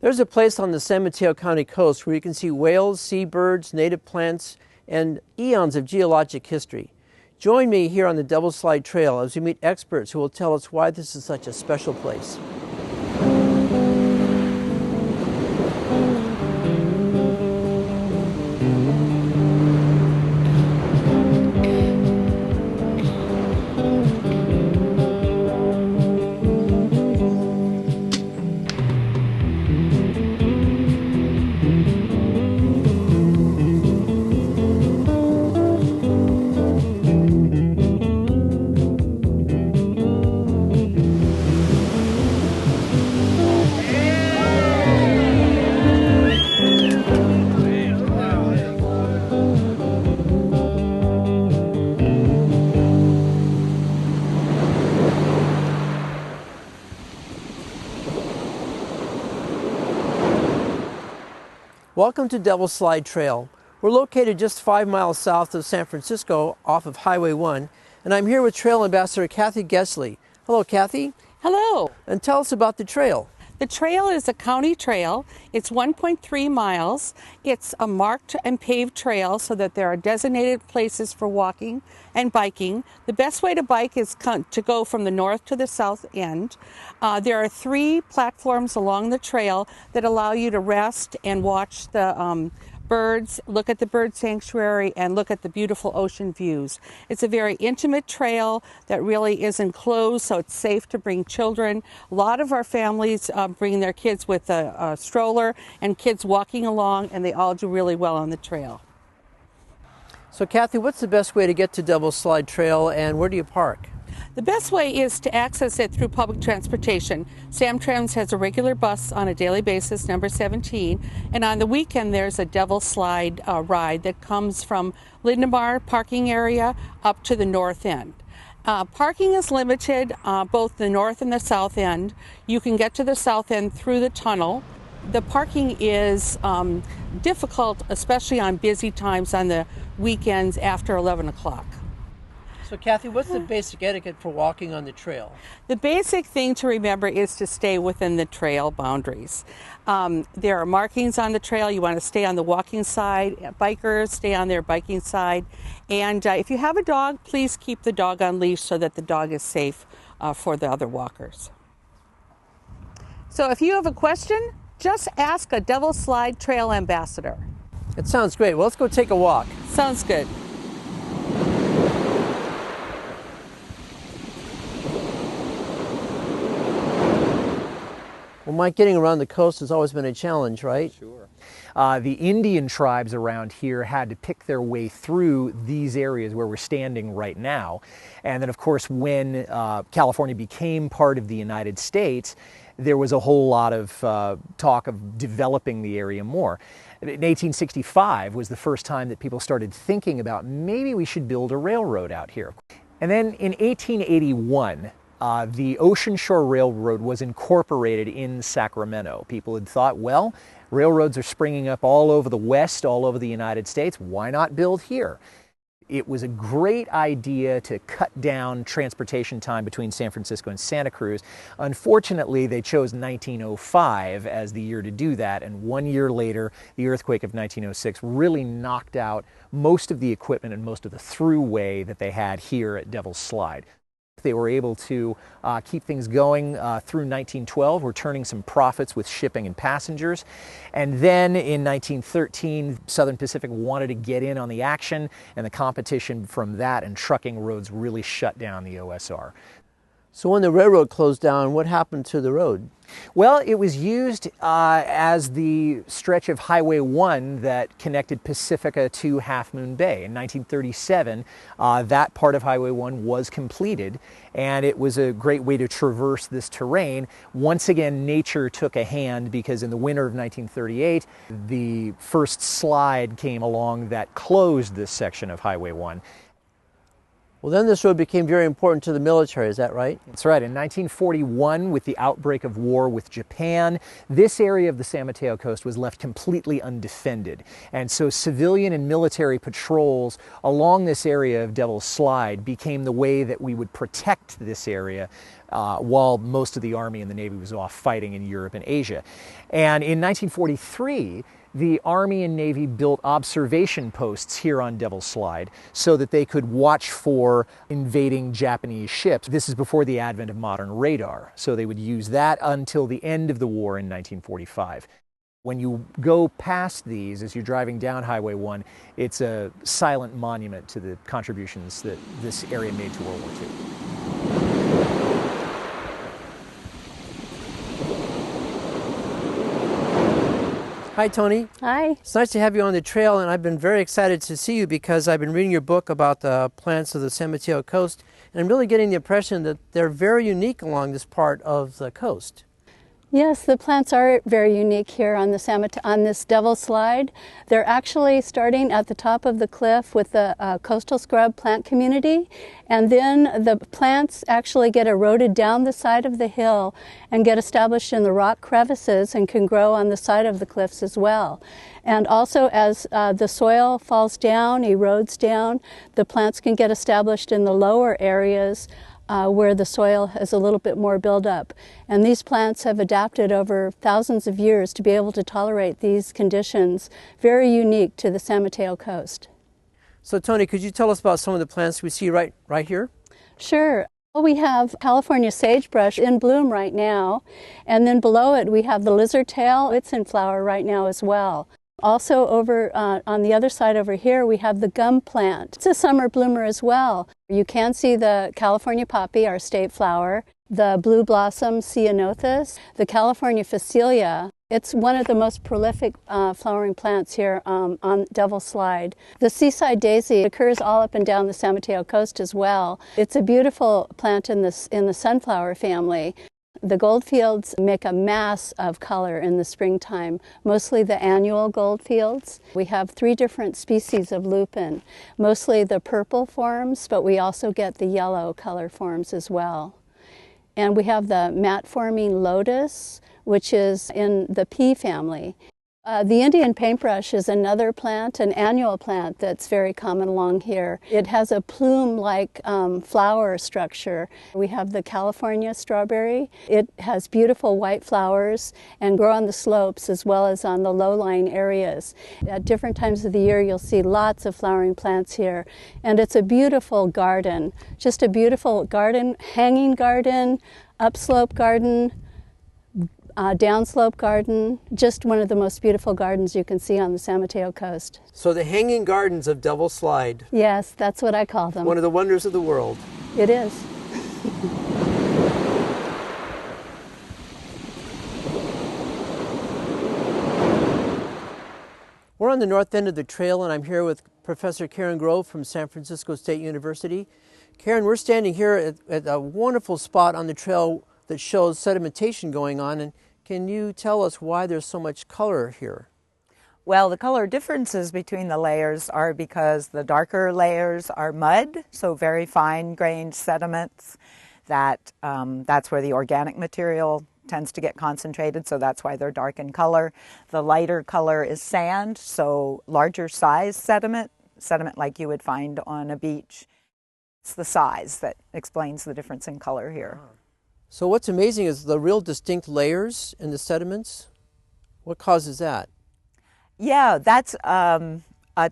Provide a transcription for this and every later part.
There's a place on the San Mateo County coast where you can see whales, seabirds, native plants, and eons of geologic history. Join me here on the Devil Slide Trail as we meet experts who will tell us why this is such a special place. Welcome to Devil Slide Trail. We're located just 5 miles south of San Francisco off of Highway 1, and I'm here with Trail Ambassador Kathy Gesley. Hello, Kathy. Hello. And tell us about the trail. The trail is a county trail. It's 1.3 miles. It's a marked and paved trail so that there are designated places for walking and biking. The best way to bike is to go from the north to the south end. There are 3 platforms along the trail that allow you to rest and watch the birds, look at the bird sanctuary, and look at the beautiful ocean views. It's a very intimate trail that really is enclosed, so it's safe to bring children. A lot of our families bring their kids with a stroller and kids walking along, and they all do really well on the trail. So Kathy, what's the best way to get to Devil Slide Trail, and where do you park? The best way is to access it through public transportation. Samtrans has a regular bus on a daily basis, number 17, and on the weekend there's a Devil Slide ride that comes from Lindemar parking area up to the north end. Parking is limited, both the north and the south end. You can get to the south end through the tunnel. The parking is difficult, especially on busy times on the weekends after 11 o'clock. So Kathy, what's the basic etiquette for walking on the trail? The basic thing to remember is to stay within the trail boundaries. There are markings on the trail. You want to stay on the walking side. Bikers stay on their biking side. And if you have a dog, please keep the dog on leash so that the dog is safe for the other walkers. So if you have a question, just ask a Devil Slide Trail Ambassador. It sounds great. Well, let's go take a walk. Sounds good. Well, Mike, getting around the coast has always been a challenge, right? Sure. The Indian tribes around here had to pick their way through these areas where we're standing right now. And then, of course, when California became part of the United States, there was a whole lot of talk of developing the area more. In 1865 was the first time that people started thinking about maybe we should build a railroad out here. And then in 1881, the Ocean Shore Railroad was incorporated in Sacramento. People had thought, well, railroads are springing up all over the West, all over the United States. Why not build here? It was a great idea to cut down transportation time between San Francisco and Santa Cruz. Unfortunately, they chose 1905 as the year to do that, and 1 year later, the earthquake of 1906 really knocked out most of the equipment and most of the throughway that they had here at Devil's Slide. They were able to keep things going through 1912, returning some profits with shipping and passengers. And then in 1913, Southern Pacific wanted to get in on the action, and the competition from that and trucking roads really shut down the OSR. So when the railroad closed down, what happened to the road? Well, it was used as the stretch of Highway 1 that connected Pacifica to Half Moon Bay. In 1937, that part of Highway 1 was completed, and it was a great way to traverse this terrain. Once again, nature took a hand because in the winter of 1938, the first slide came along that closed this section of Highway 1. Well, then this road became very important to the military, is that right? That's right. In 1941, with the outbreak of war with Japan, this area of the San Mateo coast was left completely undefended. And so civilian and military patrols along this area of Devil's Slide became the way that we would protect this area while most of the Army and the Navy was off fighting in Europe and Asia. And in 1943, the Army and Navy built observation posts here on Devil's Slide so that they could watch for invading Japanese ships. This is before the advent of modern radar, so they would use that until the end of the war in 1945. When you go past these, as you're driving down Highway 1, it's a silent monument to the contributions that this area made to World War II. Hi, Toni. Hi. It's nice to have you on the trail, and I've been very excited to see you because I've been reading your book about the plants of the San Mateo coast, and I'm really getting the impression that they're very unique along this part of the coast. Yes, the plants are very unique here on this Devil's Slide. They're actually starting at the top of the cliff with the coastal scrub plant community, and then the plants actually get eroded down the side of the hill and get established in the rock crevices and can grow on the side of the cliffs as well. And also as the soil falls down, erodes down, the plants can get established in the lower areas where the soil has a little bit more buildup. And these plants have adapted over thousands of years to be able to tolerate these conditions, very unique to the San Mateo coast. So Toni, could you tell us about some of the plants we see right here? Sure. Well, we have California sagebrush in bloom right now, and then below it we have the lizard tail. It's in flower right now as well. Also over on the other side over here we have the gum plant. It's a summer bloomer as well. You can see the California poppy, our state flower, the blue blossom ceanothus, the California phacelia. It's one of the most prolific flowering plants here on Devil's Slide. The seaside daisy occurs all up and down the San Mateo coast as well. It's a beautiful plant in the sunflower family. The goldfields make a mass of color in the springtime, mostly the annual goldfields. We have 3 different species of lupin, mostly the purple forms, but we also get the yellow color forms as well. And we have the mat-forming lotus, which is in the pea family. The Indian paintbrush is another plant, an annual plant that's very common along here. It has a plume-like flower structure. We have the California strawberry. It has beautiful white flowers and grow on the slopes as well as on the low-lying areas. At different times of the year you'll see lots of flowering plants here, and it's a beautiful garden, just a beautiful garden, hanging garden, upslope garden, downslope garden, just one of the most beautiful gardens you can see on the San Mateo coast. So the hanging gardens of Devil's Slide. Yes, that's what I call them. One of the wonders of the world. It is. We're on the north end of the trail, and I'm here with Professor Karen Grove from San Francisco State University. Karen, we're standing here at a wonderful spot on the trail that shows sedimentation going on, and can you tell us why there's so much color here? Well, the color differences between the layers are because the darker layers are mud, so very fine-grained sediments. That's where the organic material tends to get concentrated, so that's why they're dark in color. The lighter color is sand, so larger size sediment like you would find on a beach. It's the size that explains the difference in color here. So what's amazing is the real distinct layers in the sediments. What causes that? Yeah, that's a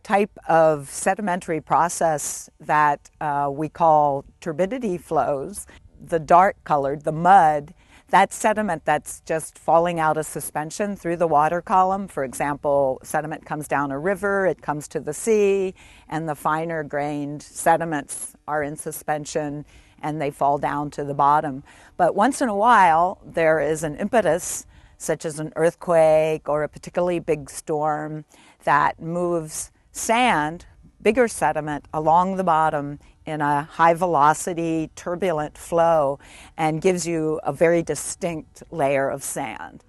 type of sedimentary process that we call turbidity flows. The dark colored, the mud, that's sediment that's just falling out of suspension through the water column. For example, sediment comes down a river, it comes to the sea, and the finer grained sediments are in suspension and they fall down to the bottom. But once in a while, there is an impetus, such as an earthquake or a particularly big storm, that moves sand, bigger sediment, along the bottom in a high velocity, turbulent flow, and gives you a very distinct layer of sand.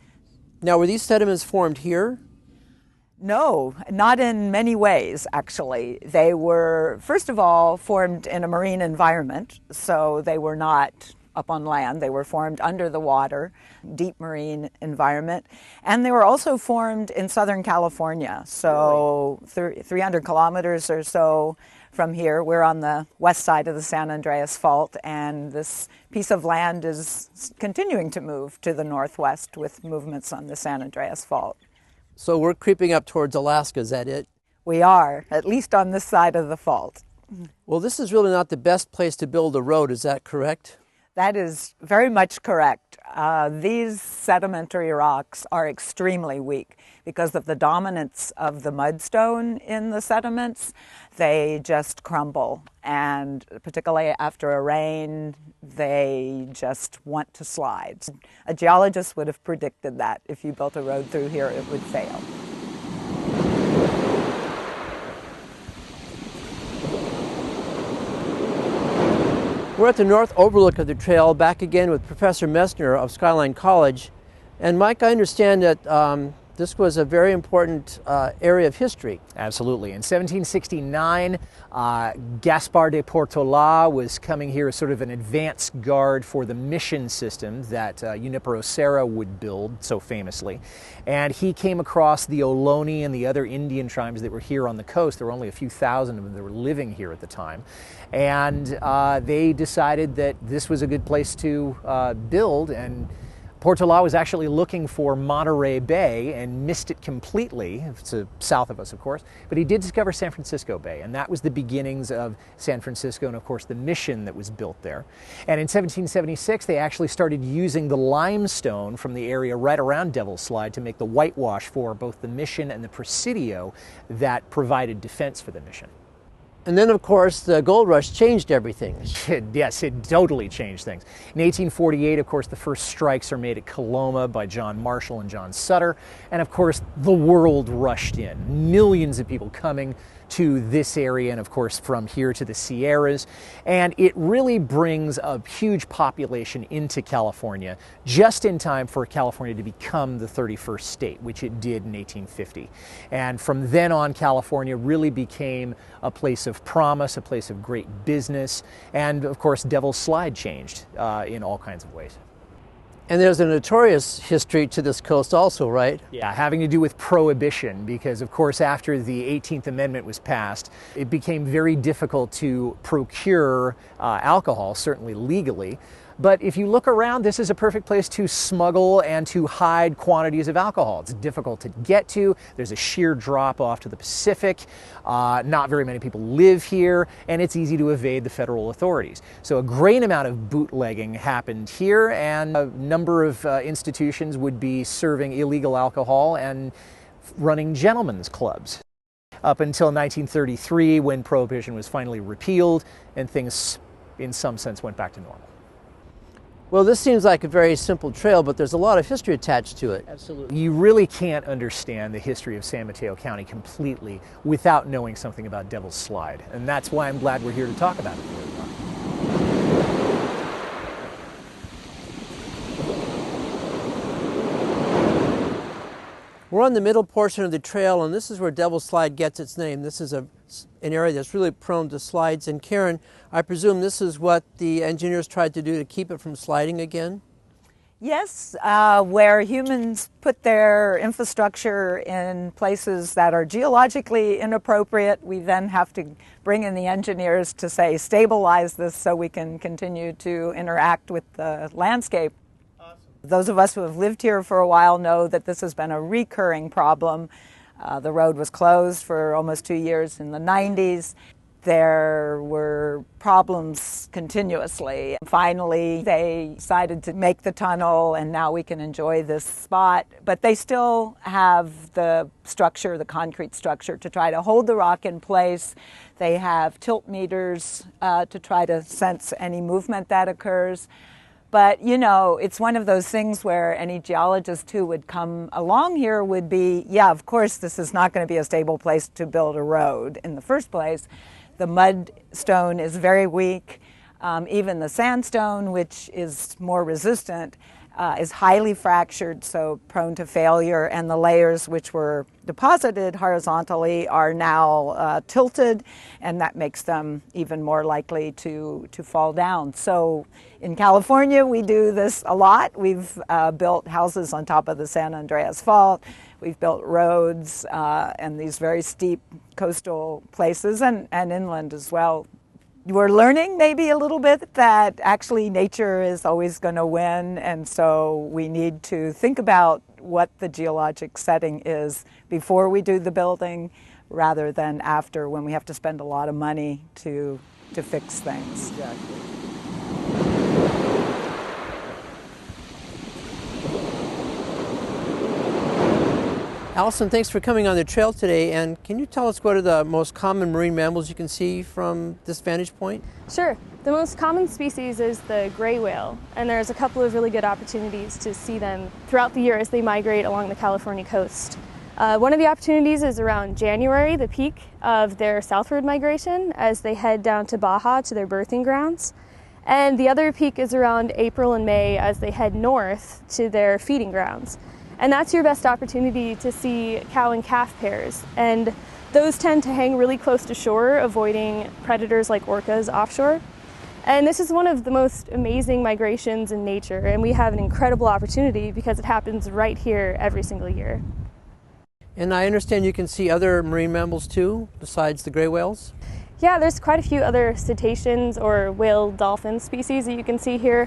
Now, were these sediments formed here? No, not in many ways, actually. They were, first of all, formed in a marine environment, so they were not up on land. They were formed under the water, deep marine environment. And they were also formed in Southern California, so 300 kilometers or so from here. We're on the west side of the San Andreas Fault, and this piece of land is continuing to move to the northwest with movements on the San Andreas Fault. So we're creeping up towards Alaska, is that it? We are, at least on this side of the fault. Well, this is really not the best place to build a road, is that correct? That is very much correct. These sedimentary rocks are extremely weak because of the dominance of the mudstone in the sediments. They just crumble, and particularly after a rain, they just want to slide. A geologist would have predicted that if you built a road through here, it would fail. We're at the north overlook of the trail, back again with Professor Messner of Skyline College. And Mike, I understand that this was a very important area of history. Absolutely. In 1769, Gaspar de Portola was coming here as sort of an advance guard for the mission system that Junipero Serra would build so famously. And he came across the Ohlone and the other Indian tribes that were here on the coast. There were only a few thousand of them that were living here at the time. And they decided that this was a good place to build, and Portola was actually looking for Monterey Bay and missed it completely. It's south of us, of course, but he did discover San Francisco Bay, and that was the beginnings of San Francisco and, of course, the mission that was built there. And in 1776, they actually started using the limestone from the area right around Devil's Slide to make the whitewash for both the mission and the Presidio that provided defense for the mission. And then, of course, the gold rush changed everything. Yes, it totally changed things. In 1848, of course, the first strikes are made at Coloma by John Marshall and John Sutter. And, of course, the world rushed in. Millions of people coming to this area, and of course from here to the Sierras, and it really brings a huge population into California just in time for California to become the 31st state, which it did in 1850. And from then on, California really became a place of promise, a place of great business, and of course Devil's Slide changed in all kinds of ways. And there's a notorious history to this coast also, right? Yeah, having to do with prohibition, because of course after the 18th Amendment was passed, it became very difficult to procure alcohol, certainly legally. But if you look around, this is a perfect place to smuggle and to hide quantities of alcohol. It's difficult to get to. There's a sheer drop off to the Pacific. Not very many people live here, and it's easy to evade the federal authorities. So a great amount of bootlegging happened here, and a number of institutions would be serving illegal alcohol and running gentlemen's clubs. Up until 1933, when Prohibition was finally repealed, and things, in some sense, went back to normal. Well, this seems like a very simple trail, but there's a lot of history attached to it. Absolutely. You really can't understand the history of San Mateo County completely without knowing something about Devil's Slide, and that's why I'm glad we're here to talk about it. We're on the middle portion of the trail, and this is where Devil's Slide gets its name. This is an area that's really prone to slides. And Karen, I presume this is what the engineers tried to do to keep it from sliding again? Yes, where humans put their infrastructure in places that are geologically inappropriate, we then have to bring in the engineers to say, stabilize this so we can continue to interact with the landscape. Those of us who have lived here for a while know that this has been a recurring problem. The road was closed for almost 2 years in the 90s. There were problems continuously. Finally, they decided to make the tunnel, and now we can enjoy this spot. But they still have the structure, the concrete structure, to try to hold the rock in place. They have tilt meters to try to sense any movement that occurs. But, you know, it's one of those things where any geologist who would come along here would be, yeah, of course, this is not going to be a stable place to build a road in the first place. The mudstone is very weak. Even the sandstone, which is more resistant, is highly fractured, so prone to failure, and the layers which were deposited horizontally are now tilted, and that makes them even more likely to fall down. So in California, we do this a lot. We've built houses on top of the San Andreas Fault. We've built roads and these very steep coastal places, and inland as well. We're learning maybe a little bit that actually nature is always going to win, and so we need to think about what the geologic setting is before we do the building rather than after, when we have to spend a lot of money to fix things. Exactly. Allison, thanks for coming on the trail today, and can you tell us what are the most common marine mammals you can see from this vantage point? Sure. The most common species is the gray whale, and there's a couple of really good opportunities to see them throughout the year as they migrate along the California coast. One of the opportunities is around January, the peak of their southward migration, as they head down to Baja to their birthing grounds. And the other peak is around April and May as they head north to their feeding grounds. And that's your best opportunity to see cow and calf pairs. And those tend to hang really close to shore, avoiding predators like orcas offshore. And this is one of the most amazing migrations in nature, and we have an incredible opportunity because it happens right here every single year. And I understand you can see other marine mammals too, besides the gray whales? Yeah, there's quite a few other cetaceans or whale dolphin species that you can see here.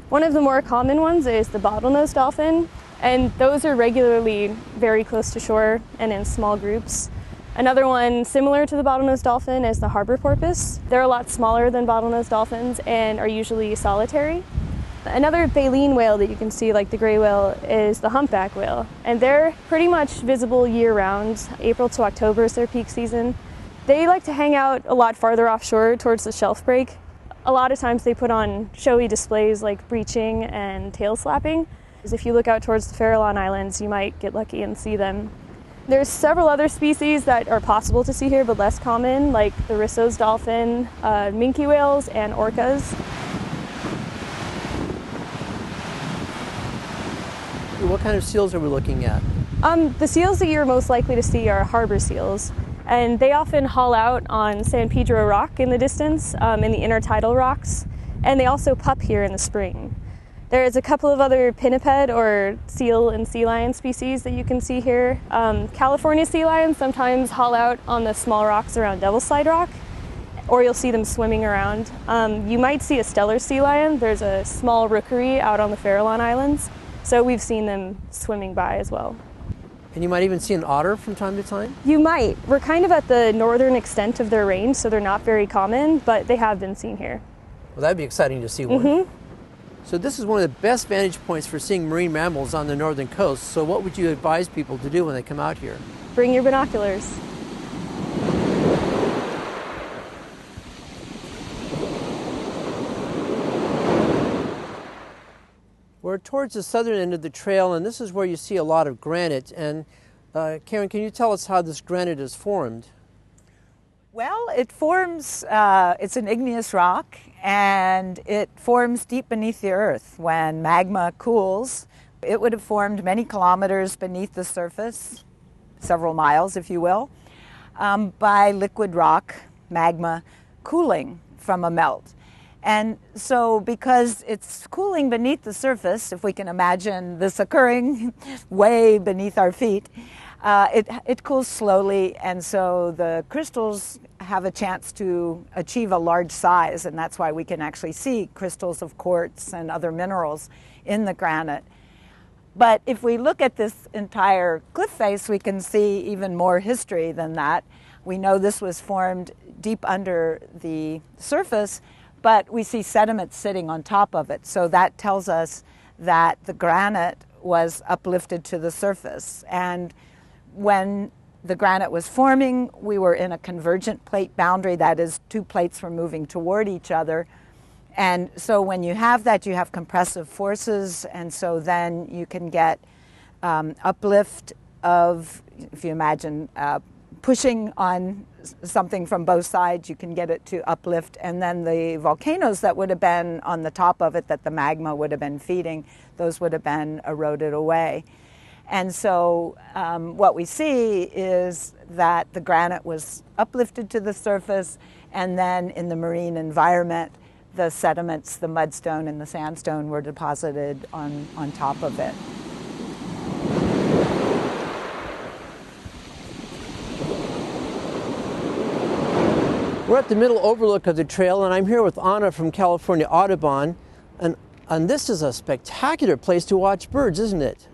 One of the more common ones is the bottlenose dolphin, and those are regularly very close to shore and in small groups. Another one similar to the bottlenose dolphin is the harbor porpoise. They're a lot smaller than bottlenose dolphins and are usually solitary. Another baleen whale that you can see, like the gray whale, is the humpback whale, and they're pretty much visible year-round. April to October is their peak season. They like to hang out a lot farther offshore towards the shelf break. A lot of times they put on showy displays like breaching and tail slapping. If you look out towards the Farallon Islands, you might get lucky and see them. There's several other species that are possible to see here but less common, like the Risso's dolphin, minke whales, and orcas. What kind of seals are we looking at? The seals that you're most likely to see are harbor seals, and they often haul out on San Pedro Rock in the distance, in the intertidal rocks, and they also pup here in the spring. There's a couple of other pinniped or seal and sea lion species that you can see here. California sea lions sometimes haul out on the small rocks around Devil's Slide Rock, or you'll see them swimming around. You might see a stellar sea lion. There's a small rookery out on the Farallon Islands, so we've seen them swimming by as well. And you might even see an otter from time to time? You might. We're kind of at the northern extent of their range, so they're not very common, but they have been seen here. Well, that'd be exciting to see one. Mm-hmm. So this is one of the best vantage points for seeing marine mammals on the northern coast. So what would you advise people to do when they come out here? Bring your binoculars. We're towards the southern end of the trail, and this is where you see a lot of granite. And Karen, can you tell us how this granite is formed? Well, it forms, it's an igneous rock, and it forms deep beneath the earth. When magma cools, it would have formed many kilometers beneath the surface, several miles, if you will, by liquid rock, magma, cooling from a melt. And so because it's cooling beneath the surface, if we can imagine this occurring way beneath our feet, it cools slowly, and so the crystals have a chance to achieve a large size, and that's why we can actually see crystals of quartz and other minerals in the granite. But if we look at this entire cliff face, we can see even more history than that. We know this was formed deep under the surface, but we see sediment sitting on top of it, so that tells us that the granite was uplifted to the surface. And when the granite was forming, we were in a convergent plate boundary, that is, two plates were moving toward each other. And so when you have that, you have compressive forces, and so then you can get uplift of, if you imagine pushing on something from both sides, you can get it to uplift, and then the volcanoes that would have been on the top of it that the magma would have been feeding, those would have been eroded away. And so what we see is that the granite was uplifted to the surface, and then in the marine environment, the sediments, the mudstone and the sandstone were deposited on top of it. We're at the middle overlook of the trail, and I'm here with Anna from California Audubon. And this is a spectacular place to watch birds, isn't it?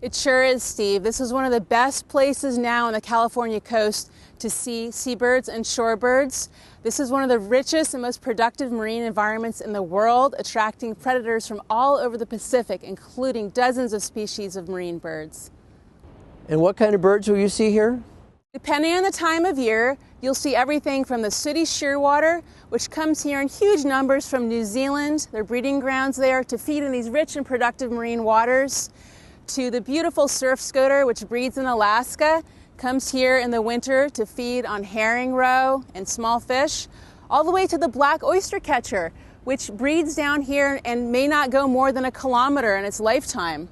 It sure is, Steve. This is one of the best places now on the California coast to see seabirds and shorebirds. This is one of the richest and most productive marine environments in the world, attracting predators from all over the Pacific, including dozens of species of marine birds. And what kind of birds will you see here? Depending on the time of year, you'll see everything from the sooty shearwater, which comes here in huge numbers from New Zealand, their breeding grounds there, to feed in these rich and productive marine waters, to the beautiful surf scoter, which breeds in Alaska, comes here in the winter to feed on herring roe and small fish, all the way to the black oyster catcher, which breeds down here and may not go more than 1 kilometer in its lifetime.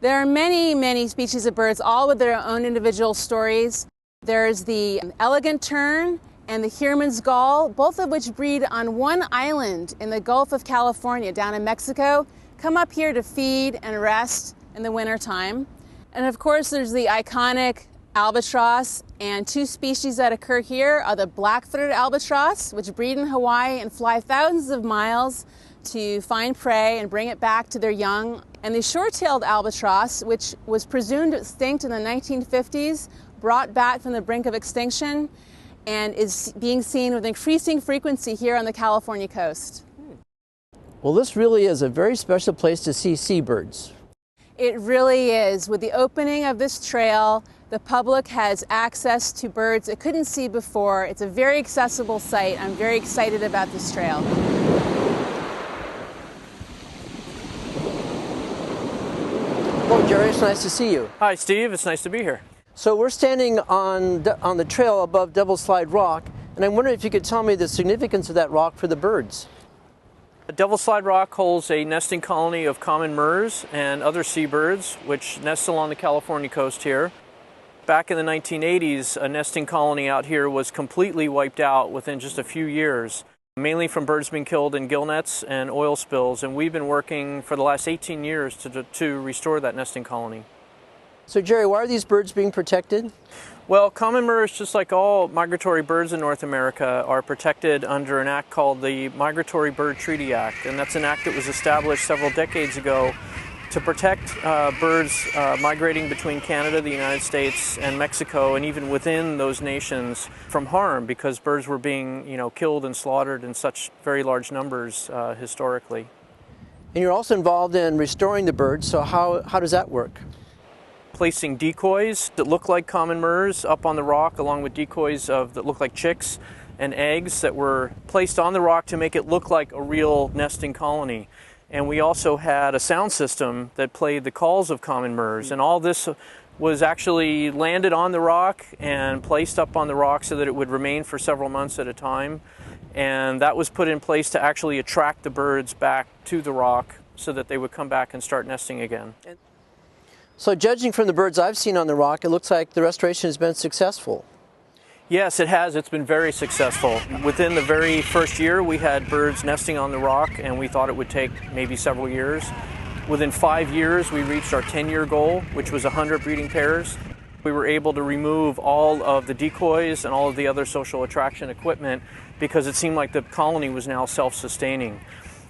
There are many, many species of birds, all with their own individual stories. There's the elegant tern and the Heermann's gull, both of which breed on one island in the Gulf of California down in Mexico, come up here to feed and rest in the wintertime. And of course, there's the iconic albatross, and 2 species that occur here are the black-footed albatross, which breed in Hawaii and fly thousands of miles to find prey and bring it back to their young, and the short-tailed albatross, which was presumed extinct in the 1950s, brought back from the brink of extinction, and is being seen with increasing frequency here on the California coast. Well, this really is a very special place to see seabirds. It really is. With the opening of this trail, the public has access to birds it couldn't see before. It's a very accessible site. I'm very excited about this trail. Hello, Jerry. It's nice to see you. Hi, Steve. It's nice to be here. So we're standing on the trail above Double Slide Rock, and I'm wondering if you could tell me the significance of that rock for the birds. Devil Slide Rock holds a nesting colony of common murres and other seabirds, which nest along the California coast here. Back in the 1980s, a nesting colony out here was completely wiped out within just a few years, mainly from birds being killed in gill nets and oil spills, and we've been working for the last 18 years to restore that nesting colony. So Jerry, why are these birds being protected? Well, common murres, just like all migratory birds in North America, are protected under an act called the Migratory Bird Treaty Act, and that's an act that was established several decades ago to protect birds migrating between Canada, the United States, and Mexico, and even within those nations from harm, because birds were being, killed and slaughtered in such very large numbers historically. And you're also involved in restoring the birds, so how does that work? Placing decoys that look like common murres up on the rock, along with decoys that look like chicks and eggs that were placed on the rock to make it look like a real nesting colony. And we also had a sound system that played the calls of common murres, and all this was actually landed on the rock and placed up on the rock so that it would remain for several months at a time. And that was put in place to actually attract the birds back to the rock so that they would come back and start nesting again. So judging from the birds I've seen on the rock, it looks like the restoration has been successful. Yes, it has. It's been very successful. Within the very first year, we had birds nesting on the rock, and we thought it would take maybe several years. Within 5 years, we reached our 10-year goal, which was 100 breeding pairs. We were able to remove all of the decoys and all of the other social attraction equipment because it seemed like the colony was now self-sustaining.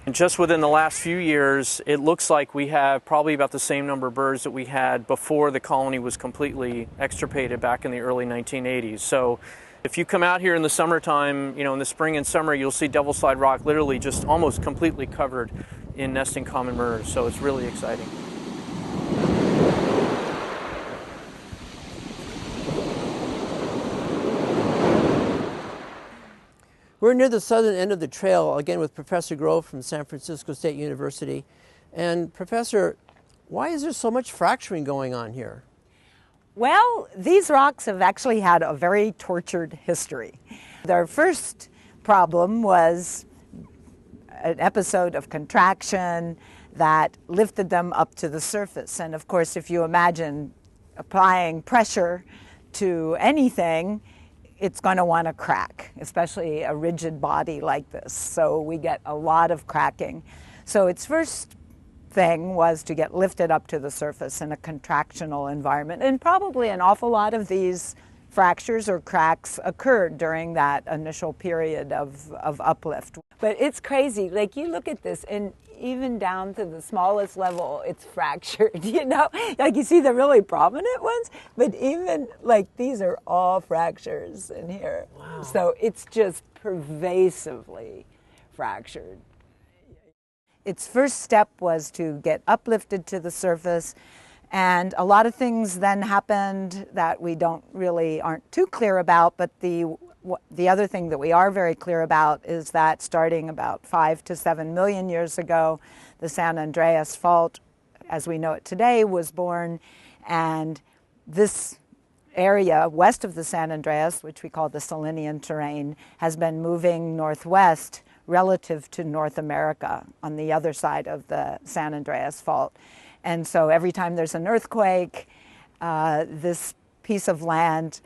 And just within the last few years, it looks like we have probably about the same number of birds that we had before the colony was completely extirpated back in the early 1980s. So if you come out here in the summertime, in the spring and summer, you'll see Devil Slide Rock literally just almost completely covered in nesting common murres. So it's really exciting. We're near the southern end of the trail, again with Professor Grove from San Francisco State University. And Professor, why is there so much fracturing going on here? Well, these rocks have actually had a very tortured history. Their first problem was an episode of contraction that lifted them up to the surface. And of course, if you imagine applying pressure to anything, it's going to want to crack, especially a rigid body like this. So we get a lot of cracking. So its first thing was to get lifted up to the surface in a contractional environment. And probably an awful lot of these fractures or cracks occurred during that initial period of uplift. But it's crazy. Like, you look at this, and even down to the smallest level, it's fractured, you know? Like, you see the really prominent ones, but even, like, these are all fractures in here. Wow. So it's just pervasively fractured. Its first step was to get uplifted to the surface, and a lot of things then happened that we aren't too clear about, but the other thing that we are very clear about is that starting about 5 to 7 million years ago, the San Andreas Fault, as we know it today, was born, and this area west of the San Andreas, which we call the Selenian terrain, has been moving northwest relative to North America on the other side of the San Andreas Fault. And so every time there's an earthquake, this piece of land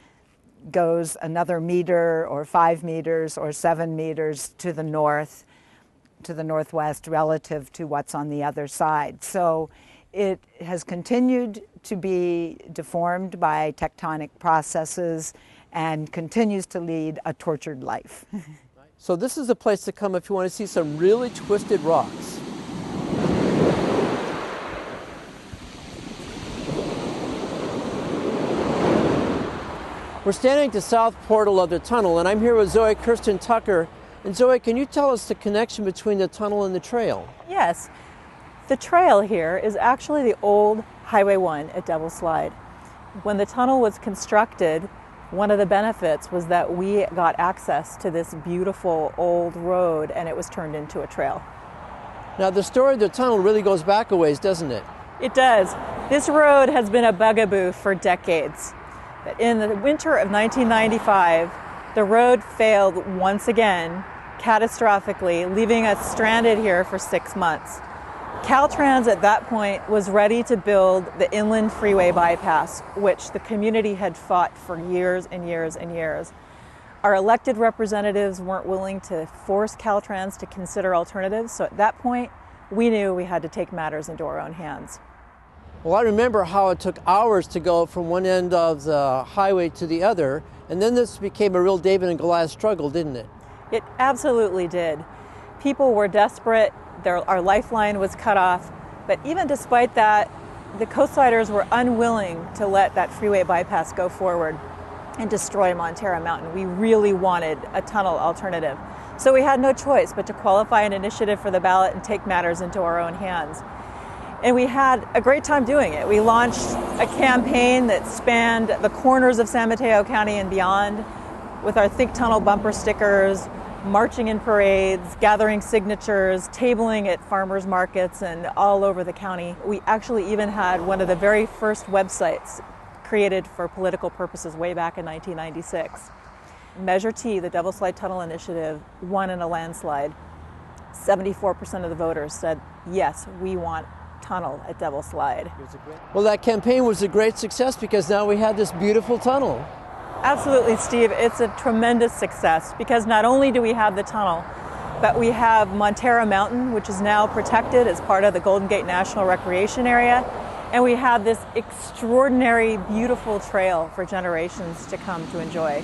goes another meter or 5 meters or 7 meters to the north, to the northwest relative to what's on the other side. So it has continued to be deformed by tectonic processes and continues to lead a tortured life. So this is the place to come if you want to see some really twisted rocks. We're standing at the south portal of the tunnel, and I'm here with Zoe Kirsten Tucker. And Zoe, can you tell us the connection between the tunnel and the trail? Yes. The trail here is actually the old Highway 1 at Devil's Slide. When the tunnel was constructed, one of the benefits was that we got access to this beautiful old road, and it was turned into a trail. Now, the story of the tunnel really goes back a ways, doesn't it? It does. This road has been a bugaboo for decades. In the winter of 1995, the road failed once again, catastrophically, leaving us stranded here for 6 months. Caltrans at that point was ready to build the inland freeway bypass, which the community had fought for years and years and years. Our elected representatives weren't willing to force Caltrans to consider alternatives, so at that point, we knew we had to take matters into our own hands. Well, I remember how it took hours to go from one end of the highway to the other, and then this became a real David and Goliath struggle, didn't it? It absolutely did. People were desperate, our lifeline was cut off, but even despite that, the coastsiders were unwilling to let that freeway bypass go forward and destroy Montera Mountain. We really wanted a tunnel alternative. So we had no choice but to qualify an initiative for the ballot and take matters into our own hands. And we had a great time doing it. We launched a campaign that spanned the corners of San Mateo County and beyond with our Think Tunnel bumper stickers, marching in parades, gathering signatures, tabling at farmers markets and all over the county. We actually even had one of the very first websites created for political purposes way back in 1996. Measure T, the Devil's Slide Tunnel Initiative, won in a landslide. 74% of the voters said, yes, we want tunnel at Devil's Slide. Well, that campaign was a great success because now we have this beautiful tunnel. Absolutely, Steve. It's a tremendous success because not only do we have the tunnel, but we have Montera Mountain, which is now protected as part of the Golden Gate National Recreation Area, and we have this extraordinary, beautiful trail for generations to come to enjoy.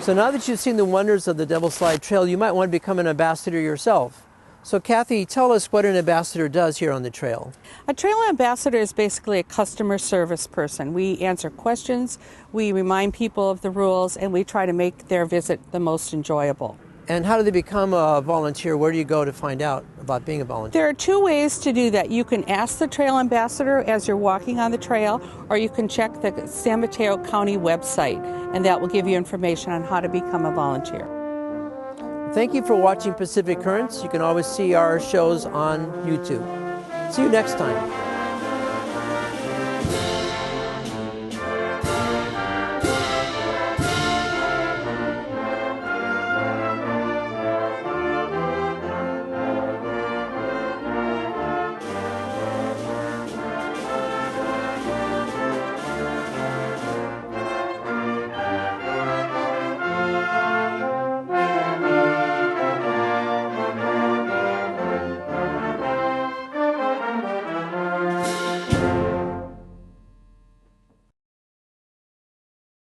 So now that you've seen the wonders of the Devil's Slide Trail, you might want to become an ambassador yourself. So Kathy, tell us what an ambassador does here on the trail. A trail ambassador is basically a customer service person. We answer questions, we remind people of the rules, and we try to make their visit the most enjoyable. And how do they become a volunteer? Where do you go to find out about being a volunteer? There are two ways to do that. You can ask the trail ambassador as you're walking on the trail, or you can check the San Mateo County website, and that will give you information on how to become a volunteer. Thank you for watching Pacific Currents. You can always see our shows on YouTube. See you next time.